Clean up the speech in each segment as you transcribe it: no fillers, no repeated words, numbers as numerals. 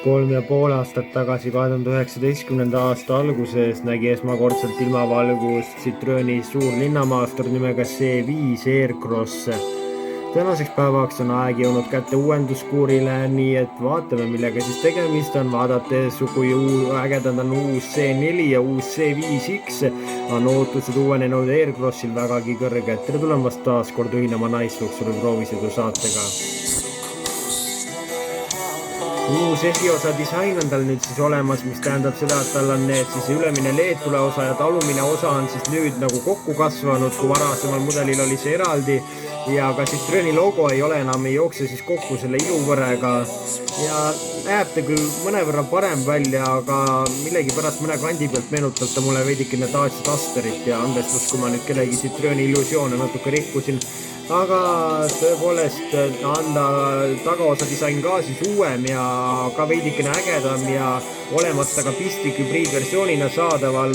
3,5 aastat tagasi, 2019. aasta alguses nägi esmakordselt ilmavalgust Citroeni suur linnamaastur nimega C5 Aircross. Tänaseks päevaks on aeg jõudnud kätte uuenduskuurile, nii et vaatame, millega siis tegemist on. Vaadates, kui ägedad on uus C4 ja uus C5X, on ootused uuenenud Aircrossil vägagi kõrged. Tere tulemast taas kord ühinema Naisluksuri proovisõidu saatega. Uus esiosa disain on tal nüüd siis olemas, mis tähendab seda, et tal on need siis ülemine leetule osa ja talumine osa on siis nüüd nagu kokku kasvanud, kui varasemal mudelil oli see eraldi. Ja ka Citroeni logo ei ole enam, ei jookse siis kokku selle iluvõrega. Ja näeb ta küll mõnevõrra parem välja, aga millegipärast mõne kandi pealt meenutab ta mulle veidikene Dacia Dusterit ja andestus, kui ma nüüd kellegi Citroeni illusioone natuke rikkusin. Aga tõepoolest anda tagaosa disain ka siis uuem ja ka veidikene ägedam ja olemata ka pistik hübriidversioonina saadaval.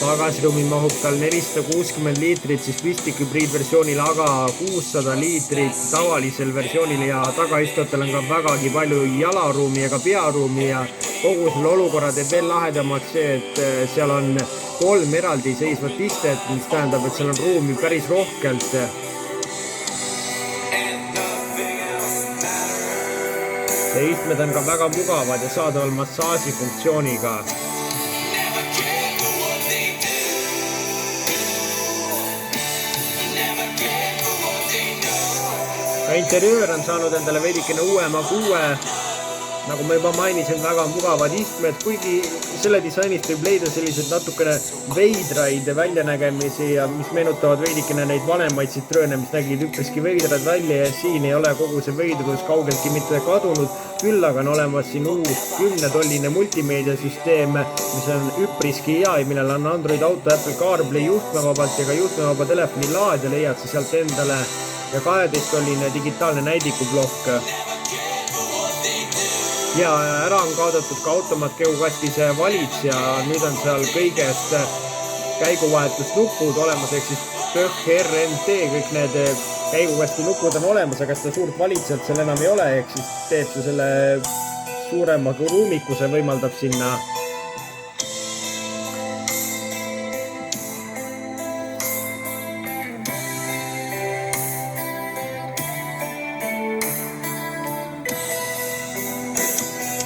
Pagasruumi mahub tal 460 liitrit, siis pistik hübriidversioonil aga 600 liitrit tavalisel versioonil ja tagaistujatel on ka vägagi palju jalaruumi ja ka pearuumi ja kogu selle olukorra teeb veel lahedamaks see, et seal on 3 eraldi seisvat istet, mis tähendab, et seal on ruumi päris rohkelt. Ja istmed on ka väga mugavad ja saadaval massaaži funktsiooniga. Ka interiöör on saanud endale veidikene uuema kuue. Nagu ma juba mainisin, väga mugavad istmed, kuigi selle disainist võib leida sellised natukene veidraid väljanägemisi ja mis meenutavad veidikene neid vanemaid Citroene, mis nägid üpriski veidrad välja ja siin ei ole kogu see veidrus kaugeltki mitte kadunud. Küll aga on olemas siin uus 10-tolline multimeediasüsteem, mis on üpriski hea ja millel on Android Auto, Apple CarPlay juhtmevabalt ja ka juhtmevaba telefoni laad ja leiad sa sealt endale ja 12-tolline digitaalne näidikublokk. Ja ära on kaotatud ka automaatkäigukastise valits ja nüüd on seal kõigest käiguvahetusnupud olemas, ehk siis PÖH, RNT, kõik need käigukasti nupud on olemas, aga seda suurt valitsejat seal enam ei ole, ehk siis teeb see selle suurema ruumikuse, võimaldab sinna.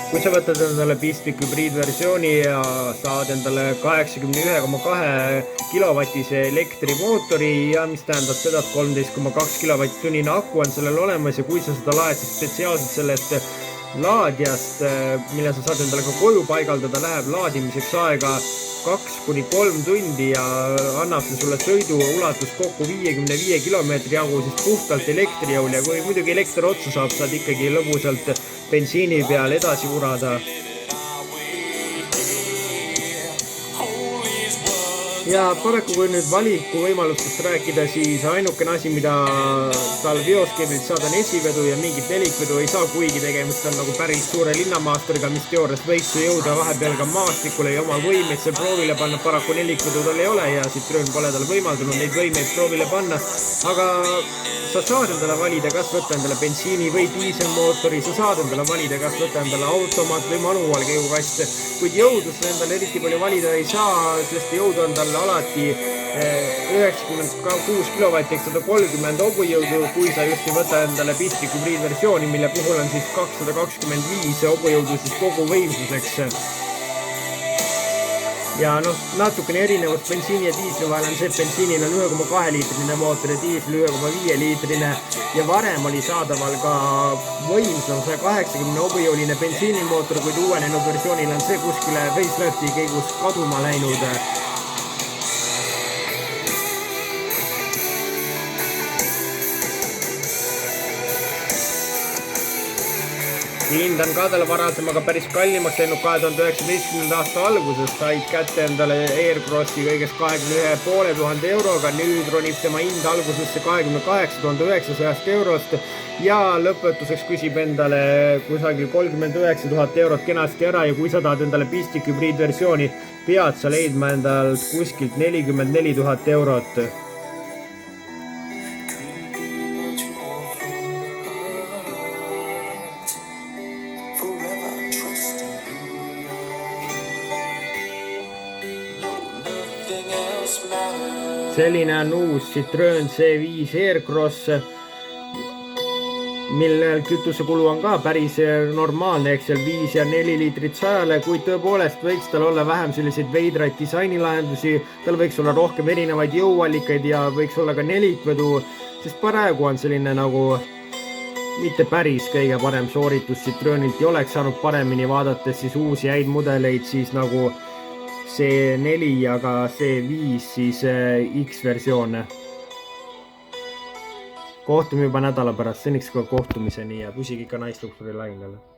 Kui sa võtad endale pistik hübriidversiooni ja saad endale 81,2 kilovatise elektrimootori ja mis tähendab seda, et 13,2 kilovatt-tunnine aku on sellel olemas ja kui sa seda laed siis spetsiaalselt sellest laadjast, mille sa saad endale ka koju paigaldada, läheb laadimiseks aega 2-3 tundi ja annab see sulle sõidu ulatus kokku 55 kilomeetri jagu siis puhtalt elektrijõul ja kui muidugi elekter otsa saab, saad ikkagi lõbusalt bensiini peal edasi urada. Ja paraku kui nüüd valiku võimalustest rääkida, siis ainukene asi, mida tal veoskeemilt saada on esivedu ja mingit nelikvedu ei saa, kuigi tegemist on nagu päris suure linnamaasturiga, mis teoorias võiks jõuda vahepeal ka maastikule ja oma võimeid see proovile panna. Paraku nelikvedu tal ei ole ja Citroen pole tal võimaldanud neid võimeid proovile panna, aga sa saad endale valida, kas võtta endale bensiini või diiselmootori, sa saad endale valida, kas võtta endale automaat või manuaalkäigukast, kuid jõudu sa endale eriti palju valida ei saa, sest jõudu on tal alati 96 kilovatti, 130 hobujõudu, kui sa just ei võta endale pistik hübriidversiooni, mille puhul on siis 225 hobujõudu siis kogu võimsuseks. Ja natukene erinevus bensiini ja diisli vahel on see, et bensiinil on 1,2 liitrine mootor ja diisli 1,5 liitrine ja varem oli saadaval ka võimsam 180 hobujõuline bensiinimootor, kuid uuenenud versioonil on see kuskile facelifti käigus kaduma läinud. Hind on ka talle varasemaga päris kallimaks läinud. 2019. aasta alguses said kätte endale Aircrossi kõigest 21,5 euroga. Nüüd ronib tema hind algusesse 28 900 eurost ja lõpetuseks küsib endale kusagil 39 000 eurot kenasti ära ja kui sa tahad endale pistik hübriidversiooni, pead sa leidma endalt kuskilt 44 000 eurot. selline on uus Citroen C5 Aircross, millel kütusekulu on ka päris normaalne, ehk seal 5 ja 4 liitrit 100-le, kuid tõepoolest võiks tal olla vähem selliseid veidraid disainilahendusi, tal võiks olla rohkem erinevaid jõuallikaid ja võiks olla ka nelikvedu, sest praegu on selline nagu mitte päris kõige parem sooritus Citroenilt ja oleks saanud paremini, vaadates siis uusi häid mudeleid, siis nagu C4 ja ka C5 siis X-versioone. Kohtume juba nädala pärast, seniks ka kohtumiseni ja püsige ikka naisluksuri lainele.